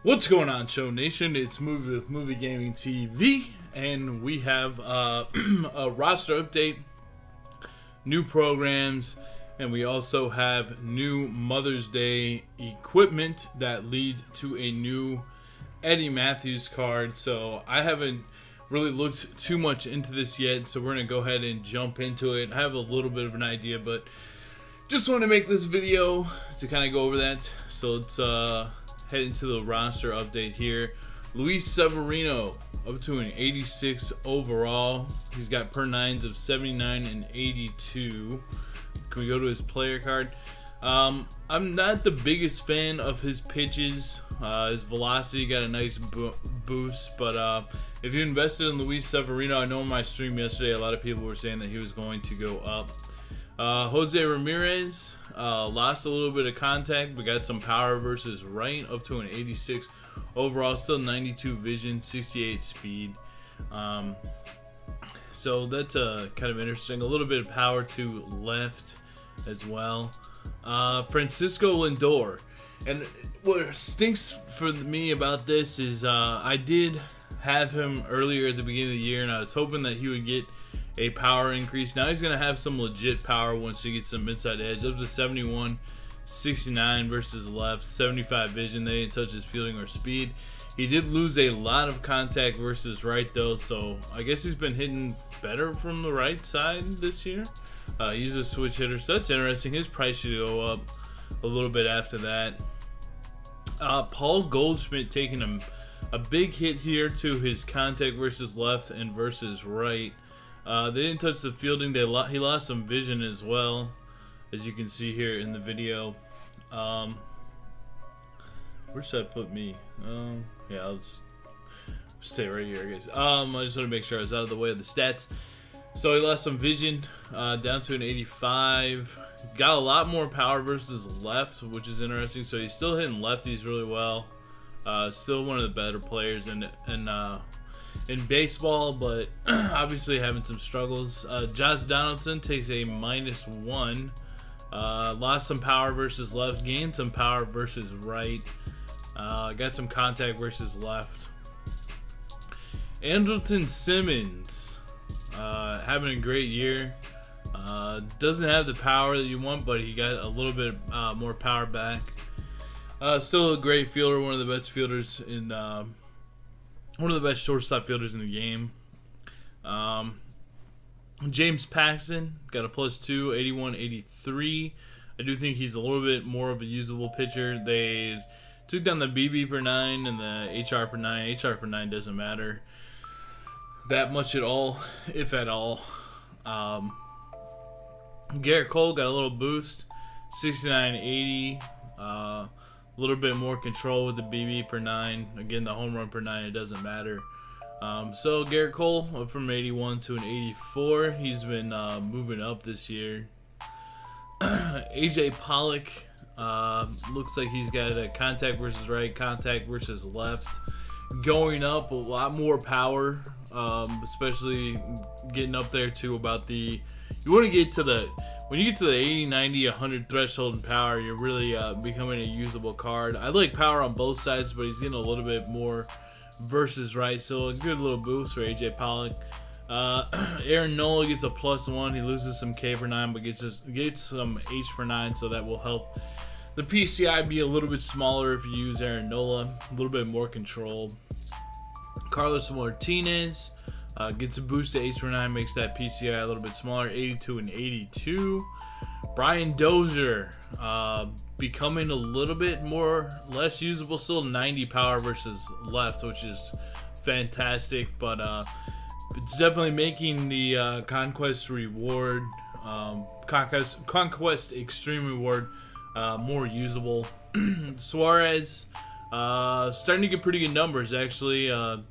What's going on, Show Nation? It's Movie with Movie Gaming TV, and we have a roster update, new programs, and we also have new Mother's Day equipment that lead to a new Eddie Matthews card. So I haven't really looked too much into this yet, so we're going to go ahead and jump into it. I have a little bit of an idea, but just want to make this video to kind of go over that. So let's head into the roster update here. Luis Severino up to an 86 overall. He's got per nines of 79 and 82. Can we go to his player card? I'm not the biggest fan of his pitches. His velocity got a nice boost, but if you invested in Luis Severino, I know in my stream yesterday a lot of people were saying that he was going to go up. Jose Ramirez lost a little bit of contact, but got some power versus right, up to an 86 overall, still 92 vision, 68 speed. So that's kind of interesting. A little bit of power to left as well. Francisco Lindor, and what stinks for me about this is I did have him earlier at the beginning of the year, and I was hoping that he would get a power increase. Now he's going to have some legit power once he gets some inside edge, up to 71, 69 versus left, 75 vision. They didn't touch his fielding or speed. He did lose a lot of contact versus right though, so I guess he's been hitting better from the right side this year. He's a switch hitter, so that's interesting. His price should go up a little bit after that. Paul Goldschmidt taking a big hit here to his contact versus left and versus right. They didn't touch the fielding. He lost some vision as well, as you can see here in the video. Where should I put me? Yeah, I'll just stay right here, I guess. I just want to make sure I was out of the way of the stats. So he lost some vision, down to an 85. Got a lot more power versus left, which is interesting. So he's still hitting lefties really well. Still one of the better players in baseball, but obviously having some struggles. Josh Donaldson takes a -1. Lost some power versus left, gained some power versus right. Got some contact versus left. Andrelton Simmons, having a great year. Doesn't have the power that you want, but he got a little bit more power back. Still a great fielder, one of the best fielders in one of the best shortstop fielders in the game. James Paxton got a +2, 81, 83. I do think he's a little bit more of a usable pitcher. They took down the BB per 9 and the HR per 9. HR per 9 doesn't matter that much at all, if at all. Gerrit Cole got a little boost, 69, 80. A little bit more control with the BB per 9. Again, the home run per 9, it doesn't matter. So Gerrit Cole up from 81 to an 84. He's been moving up this year. AJ Pollock looks like he's got a contact versus right, contact versus left, going up, a lot more power, especially getting up there to about the, you want to get to the, when you get to the 80, 90, 100 threshold in power, you're really becoming a usable card. I like power on both sides, but he's getting a little bit more versus right, so a good little boost for AJ Pollock. Aaron Nola gets a +1. He loses some K per 9, but gets some H per 9, so that will help the PCI be a little bit smaller if you use Aaron Nola. A little bit more control. Carlos Martinez gets a boost to H per 9, makes that PCI a little bit smaller, 82 and 82. Brian Dozier becoming a little bit less usable, still 90 power versus left, which is fantastic, but it's definitely making the Conquest reward, Conquest Extreme reward more usable. Suarez starting to get pretty good numbers, actually.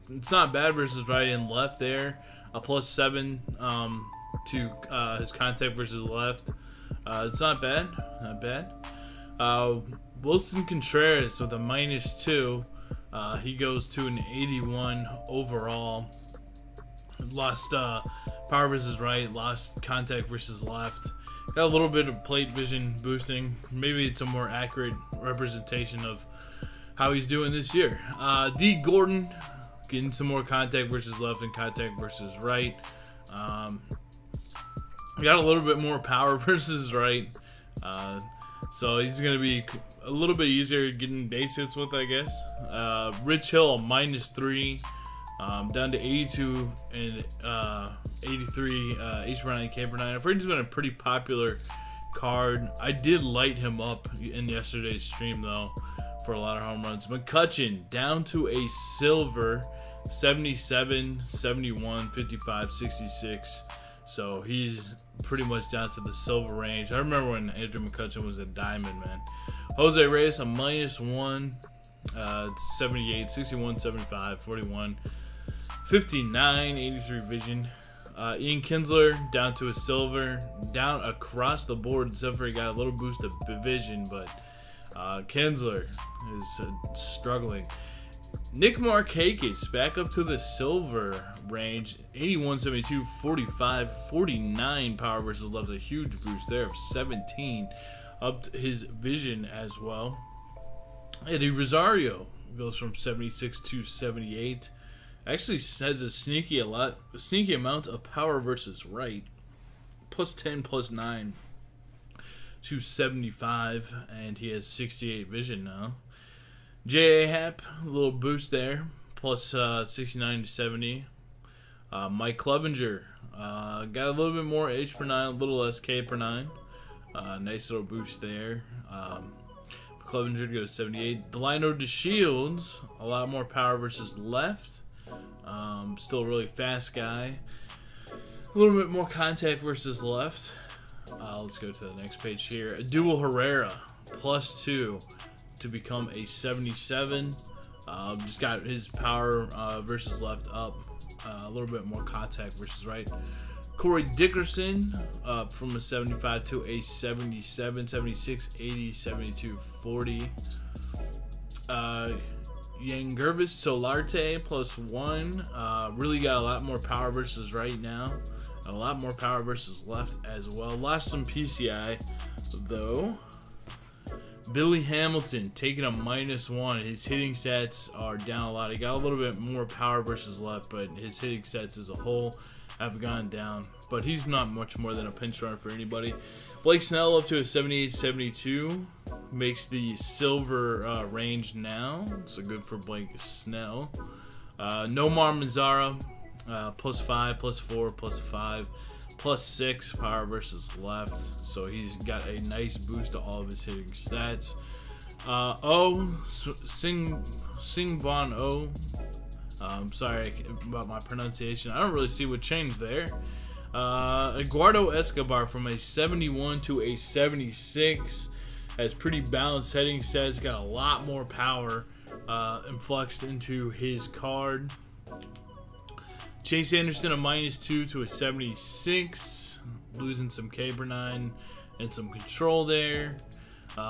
It's not bad versus right and left there. A +7 to his contact versus left. It's not bad, not bad. Wilson Contreras with a -2. He goes to an 81 overall. Lost power versus right, lost contact versus left. Got a little bit of plate vision boosting. Maybe it's a more accurate representation of how he's doing this year. Dee Gordon getting some more contact versus left and contact versus right. Got a little bit more power versus right. So he's going to be a little bit easier getting base hits with, I guess. Rich Hill, -3. Down to 82 and 83 H per 9, K per 9. I've heard he's been a pretty popular card. I did light him up in yesterday's stream, though, for a lot of home runs. McCutchen, down to a silver, 77, 71, 55, 66. So he's pretty much down to the silver range. I remember when Andrew McCutchen was a diamond, man. Jose Reyes, a -1, 78, 61, 75, 41, 59, 83 vision. Ian Kinsler, down to a silver, down across the board, except for he got a little boost of vision, but Kinsler is struggling. Nick Markakis back up to the silver range, 81, 72, 45, 49 power versus left, a huge boost there of 17, up to his vision as well. Eddie Rosario goes from 76 to 78. Actually has a sneaky amount of power versus right, +10, +9 to 75, and he has 68 vision now. J.A. Happ, a little boost there, +69 to 70. Mike Clevinger got a little bit more H per 9, a little less K per 9. Nice little boost there. Clevinger goes 78. Delino DeShields, a lot more power versus left. Still a really fast guy. A little bit more contact versus left. Let's go to the next page here. Dual Herrera, +2 to become a 77. Just got his power versus left up. A little bit more contact versus right. Corey Dickerson up from a 75 to a 77, 76, 80, 72, 40. Yangervis Solarte +1. Really got a lot more power versus right now. A lot more power versus left as well. Lost some PCI though. Billy Hamilton taking a -1. His hitting stats are down a lot. He got a little bit more power versus left, but his hitting stats as a whole have gone down. But he's not much more than a pinch runner for anybody. Blake Snell up to a 78, 72. Makes the silver range now. So good for Blake Snell. Nomar Mazara, +5, +4, +5, +6 power versus left. So he's got a nice boost to all of his hitting stats. Sing-Bon O. Sorry about my pronunciation. I don't really see what changed there. Eduardo Escobar from a 71 to a 76. Has pretty balanced hitting stats. Got a lot more power influxed into his card. Chase Anderson, a -2 to a 76. Losing some K per 9 and some control there.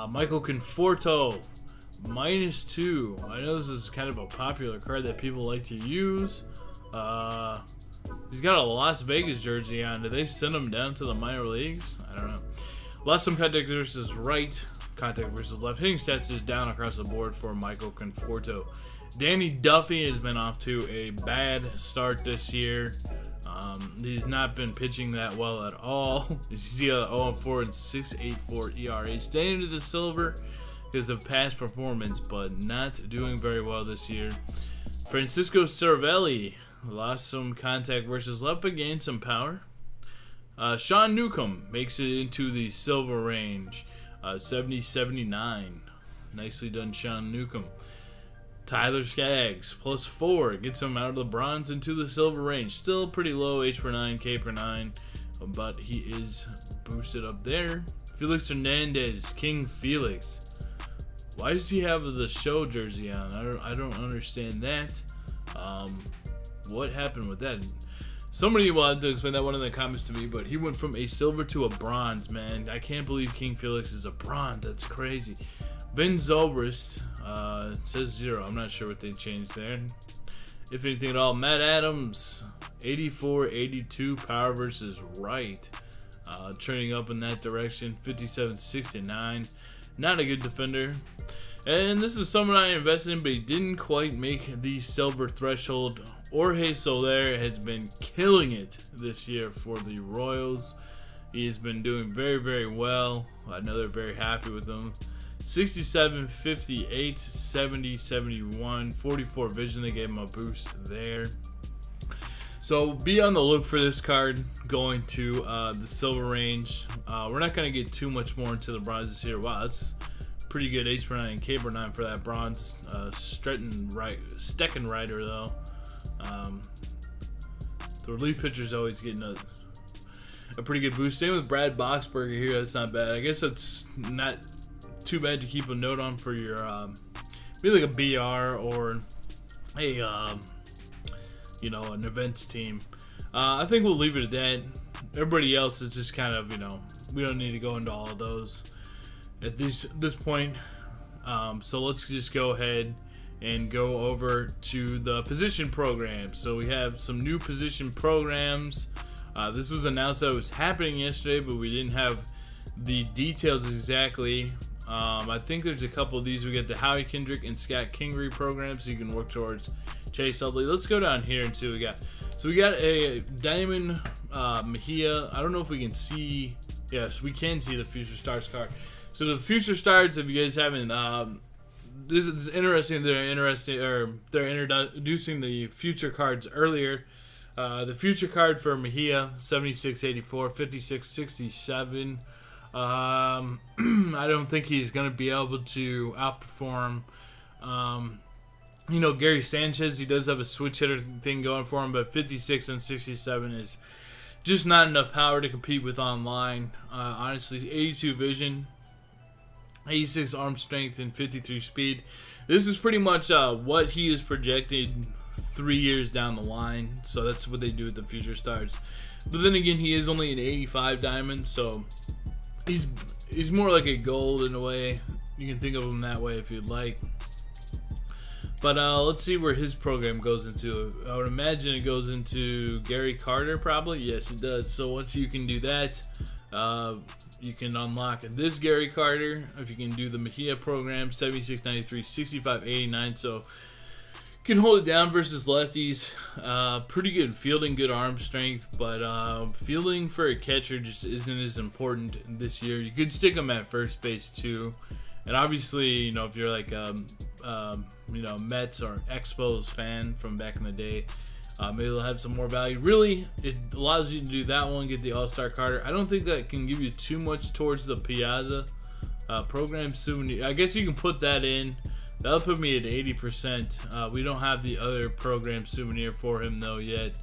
Michael Conforto, -2. I know this is kind of a popular card that people like to use. He's got a Las Vegas jersey on. Did they send him down to the minor leagues? I don't know. Lost some contact versus right, contact versus left. Hitting stats is down across the board for Michael Conforto. Danny Duffy has been off to a bad start this year. He's not been pitching that well at all. You see a 0-4 and 6.84 ERA. Staying into the silver because of past performance, but not doing very well this year. Francisco Cervelli lost some contact versus left, but gained some power. Sean Newcomb makes it into the silver range, 70-79. Nicely done, Sean Newcomb. Tyler Skaggs, +4, gets him out of the bronze into the silver range. Still pretty low H per 9, K per 9, but he is boosted up there. Felix Hernandez, King Felix. Why does he have the show jersey on? I don't understand that. What happened with that? Somebody will have to explain that one in the comments to me, but he went from a silver to a bronze, man. I can't believe King Felix is a bronze. That's crazy. Ben Zobrist, says 0. I'm not sure what they changed there, if anything at all. Matt Adams, 84, 82 power versus right. Trending up in that direction. 57, 69. Not a good defender. And this is someone I invested in, but he didn't quite make the silver threshold. Jorge Soler has been killing it this year for the Royals. He's been doing very, very well. I know they're very happy with him. 67, 58, 70, 71, 44 vision. They gave him a boost there. So be on the look for this card going to the silver range. We're not going to get too much more into the bronzes here. Wow, that's pretty good H/9 and K/9 for that bronze. Stecken Rider though. The relief pitcher's always getting a pretty good boost. Same with Brad Boxberger here. That's not bad. I guess that's not too bad to keep a note on for your maybe like a BR or a you know, an events team. I think we'll leave it at that. Everybody else is just kind of, you know, we don't need to go into all of those at this point. So let's just go ahead and go over to the position programs. So we have some new position programs. This was announced that it was happening yesterday, but we didn't have the details exactly. I think there's a couple of these. We get the Howie Kendrick and Scott Kingery programs, so you can work towards Chase Utley. Let's go down here and see what we got. So we got a Diamond Mejia. I don't know if we can see. Yes, we can see the Future Stars card. So the Future Stars, if you guys haven't, this is interesting. They're introducing the future cards earlier. The future card for Mejia, 76-84, 56-67. I don't think he's going to be able to outperform, you know, Gary Sanchez. He does have a switch hitter thing going for him, but 56 and 67 is just not enough power to compete with online. Honestly, 82 vision, 86 arm strength, and 53 speed. This is pretty much what he is projected 3 years down the line. So that's what they do with the Future Stars. But then again, he is only an 85 diamond, so he's more like a gold in a way. You can think of him that way if you'd like. But let's see where his program goes into. I would imagine it goes into Gary Carter, probably. Yes, it does. So once you can do that, you can unlock this Gary Carter. If you can do the Mejia program, 76-93, 65-89. So you can hold it down versus lefties. Pretty good fielding, good arm strength, but fielding for a catcher just isn't as important this year. You could stick him at first base too. And obviously, you know, if you're like you know, Mets or Expos fan from back in the day, maybe they'll have some more value. Really, it allows you to do that one, get the All-Star Carter. I don't think that can give you too much towards the Piazza program souvenir. I guess you can put that in. That'll put me at 80%. We don't have the other program souvenir for him though yet.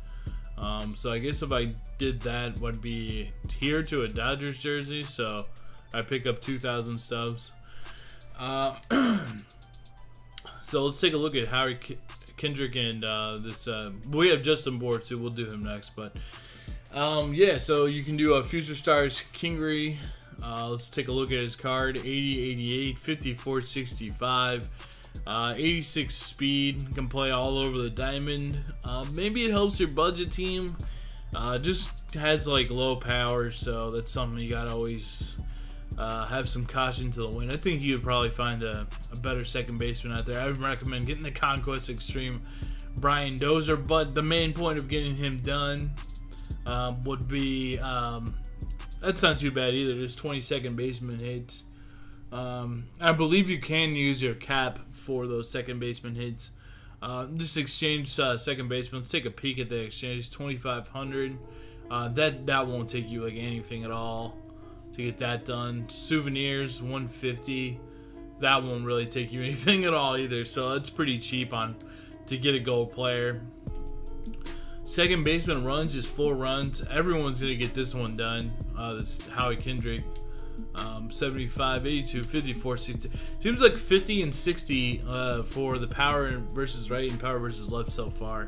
So I guess if I did that, would be here to a Dodgers jersey. So I pick up 2,000 subs. So let's take a look at Howie Kendrick and this. We have Justin Bohr too. We'll do him next. But yeah, so you can do a Future Stars Kingery. Let's take a look at his card. 80-88, 54-65, 86 speed. Can play all over the diamond. Maybe it helps your budget team. Just has like low power, so that's something you gotta always have some caution to the wind. I think you would probably find a better second baseman out there. I would recommend getting the Conquest Extreme Brian Dozier, but the main point of getting him done would be that's not too bad either. There's 20 second baseman hits. I believe you can use your cap for those second baseman hits. Just exchange second baseman. Let's take a peek at the exchange. 2,500. That won't take you like anything at all to get that done. Souvenirs 150. That won't really take you anything at all either. So that's pretty cheap to get a gold player. Second baseman runs is 4 runs. Everyone's gonna get this one done. This Howie Kendrick, 75, 82, 54, 60. Seems like 50 and 60 for the power versus right and power versus left so far,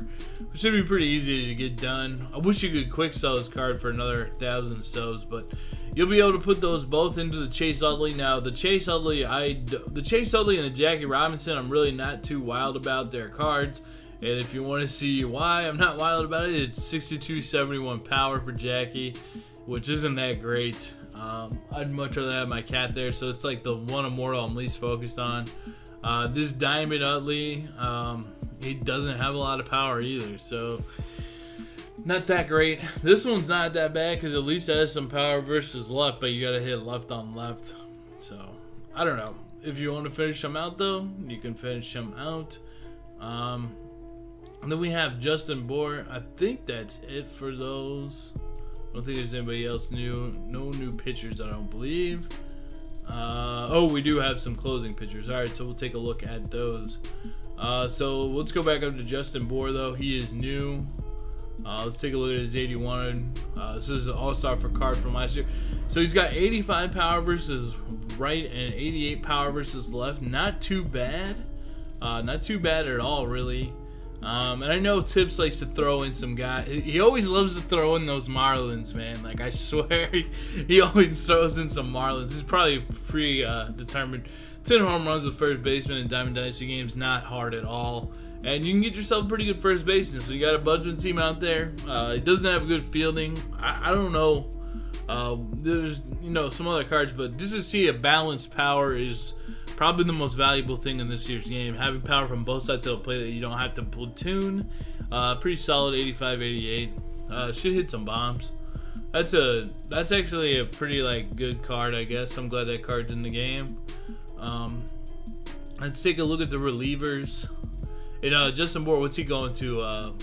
which should be pretty easy to get done. I wish you could quick sell this card for another 1,000 stoves, but you'll be able to put those both into the Chase Utley. Now the Chase Utley, and the Jackie Robinson, I'm really not too wild about their cards. And if you want to see why I'm not wild about it, it's 62-71 power for Jackie, which isn't that great. I'd much rather have my cat there, so it's like the one immortal I'm least focused on. This Diamond Utley, he doesn't have a lot of power either, so not that great. This one's not that bad because at least it has some power versus left, but you gotta hit left on left. So I don't know. If you want to finish him out though, you can finish him out. And then we have Justin Bour. I think that's it for those. I don't think there's anybody else new. No new pitchers, I don't believe. Oh, we do have some closing pitchers. All right, so we'll take a look at those. So let's go back up to Justin Bour though. He is new. Let's take a look at his 81. This is an all-star for card from last year. So he's got 85 power versus right and 88 power versus left. Not too bad. Not too bad at all, really. And I know Tips likes to throw in some guy. He always loves to throw in those Marlins, man. Like, I swear, he always throws in some Marlins. He's probably predetermined. 10 home runs with first baseman in Diamond Dynasty games, not hard at all. And you can get yourself a pretty good first baseman. So you got a Budgeman team out there. It doesn't have good fielding. I don't know. There's, you know, some other cards, but just to see a balanced power is probably the most valuable thing in this year's game. Having power from both sides of the plate that you don't have to platoon. Pretty solid 85, 88. Should hit some bombs. That's actually a pretty like good card, I guess. I'm glad that card's in the game. Let's take a look at the relievers. Justin Bour, what's he going to?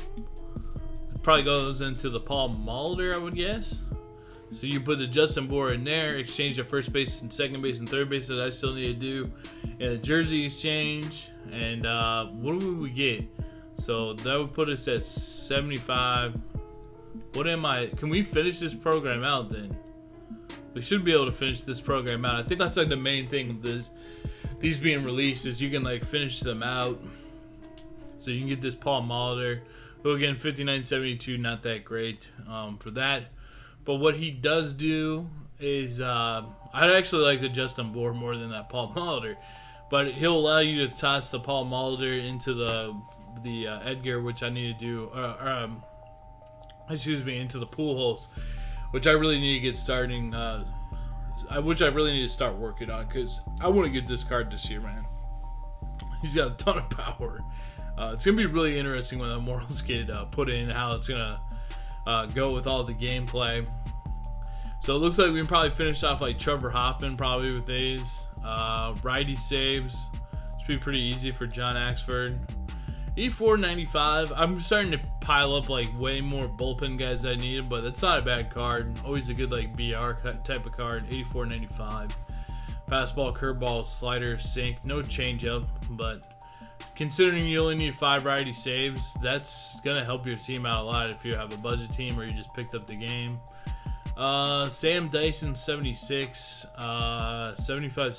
Probably goes into the Paul Mulder, I would guess. So you put the Justin Bour in there, exchange the first base and second base and third base that I still need to do, and the jersey exchange. And what would we get? So that would put us at 75. What am I? Can we finish this program out then? We should be able to finish this program out. I think that's like the main thing of these being released is you can like finish them out. So you can get this Paul Mulder, who again 59.72, not that great for that. But what he does do is I actually like the Justin Bour more than that Paul Mulder, but he'll allow you to toss the Paul Mulder into the Edgar, which I need to do. Excuse me, into the pool holes, which I really need to get starting. Which I really need to start working on because I want to get this card this year, man. He's got a ton of power. It's gonna be really interesting when the Immortals get put in, how it's gonna go with all the gameplay. So it looks like we can probably finish off like Trevor Hoffman probably with these. Righty saves. It's pretty easy for John Axford. E495. I'm starting to pile up like way more bullpen guys I needed, but that's not a bad card. Always a good like BR type of card. 84.95. Fastball, curveball, slider, sink. No changeup, but considering you only need 5 righty saves, that's gonna help your team out a lot if you have a budget team or you just picked up the game. Sam Dyson 76, 75.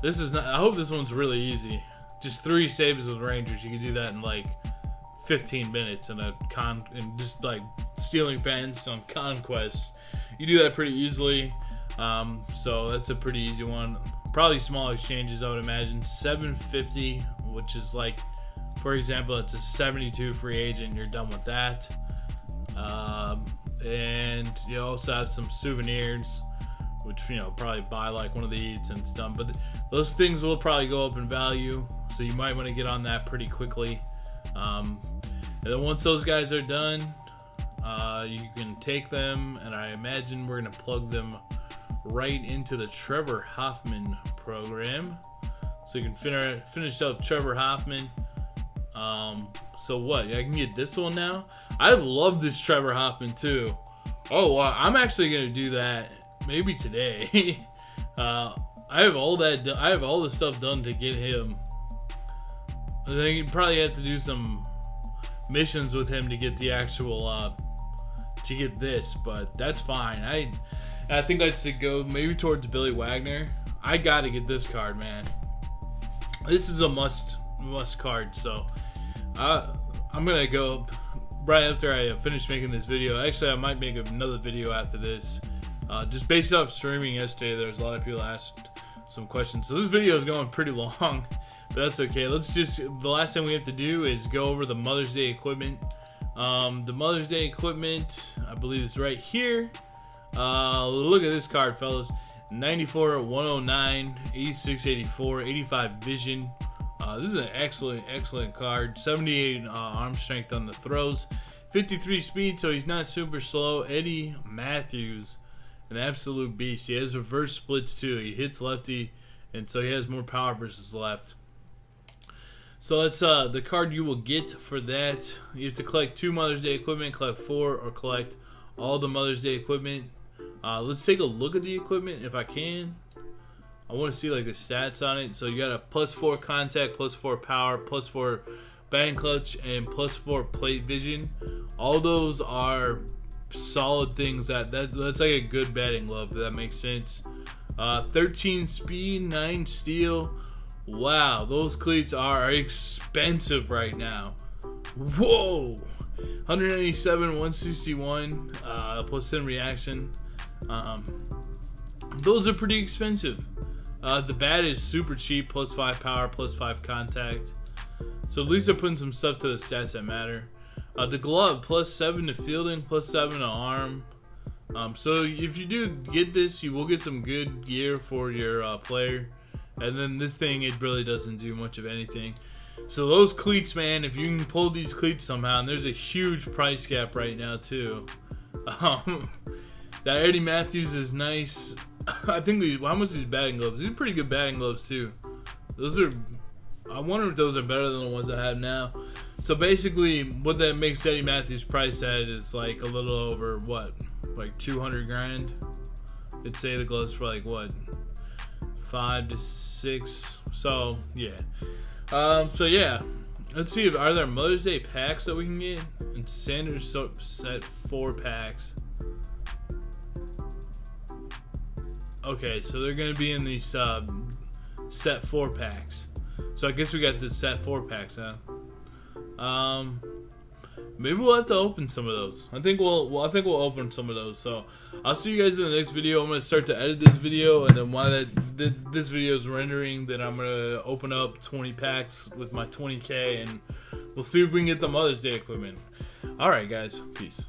This is not. I hope this one's really easy. Just 3 saves with Rangers. You can do that in like 15 minutes and just like stealing fans on Conquest. You do that pretty easily. So that's a pretty easy one. Probably small exchanges, I would imagine. 750, which is like, for example, it's a 72 free agent. You're done with that. And you also have some souvenirs, which, you know, probably buy like one of these and it's done. But those things will probably go up in value, so you might want to get on that pretty quickly. And then once those guys are done, you can take them, and I imagine we're going to plug them right into the Trevor Hoffman program. So you can finish up Trevor Hoffman. So what? I can get this one now? I've loved this Trevor Hoffman too. Oh, wow. I'm actually going to do that maybe today. I have all the stuff done to get him. I think you probably have to do some missions with him to get the actual to get this, but that's fine. I think I should go maybe towards Billy Wagner. I gotta get this card, man. This is a must card. So I'm gonna go right after I finish making this video. Actually, I might make another video after this. Just based off streaming yesterday, there was a lot of people asked some questions. So this video is going pretty long, but that's okay. The last thing we have to do is go over the Mother's Day equipment. The Mother's Day equipment, I believe, is right here. Look at this card, fellas. 94, 109, 86, 84, 85 vision. This is an excellent card. 78 arm strength on the throws, 53 speed, so he's not super slow. Eddie Matthews, an absolute beast. He has reverse splits too. He hits lefty, and so he has more power versus left. So that's the card you will get for that. You have to collect 2 Mother's Day equipment, collect 4, or collect all the Mother's Day equipment. Let's take a look at the equipment if I can. I want to see like the stats on it. So you got a +4 contact, +4 power, +4 batting clutch, and +4 plate vision. All those are solid things. That's like a good batting glove, if that makes sense. 13 speed, 9 steal. Wow, those cleats are expensive right now. Whoa, 197, 161, +10 reaction. Those are pretty expensive. The bat is super cheap, +5 power, +5 contact. So at least they're putting some stuff to the stats that matter. The glove, +7 to fielding, +7 to arm. So if you do get this, you will get some good gear for your player. And then this thing, it really doesn't do much of anything. So those cleats, man, if you can pull these cleats somehow, and there's a huge price gap right now too. That Eddie Matthews is nice. I think how much these batting gloves? These are pretty good batting gloves too. Those are, I wonder if those are better than the ones I have now. So basically, what that makes Eddie Matthews' price at is like a little over what, like 200 grand. I'd say the gloves for like what, 5 to 6. So yeah. So yeah. Let's see if are there Mother's Day packs that we can get. And Sanders set 4 packs. Okay, so they're gonna be in these set 4 packs. So I guess we got the set 4 packs, huh? Maybe we'll have to open some of those. I think we'll open some of those. So I'll see you guys in the next video. I'm gonna start to edit this video, and then while this video is rendering, then I'm gonna open up 20 packs with my 20K, and we'll see if we can get the Mother's Day equipment. All right, guys, peace.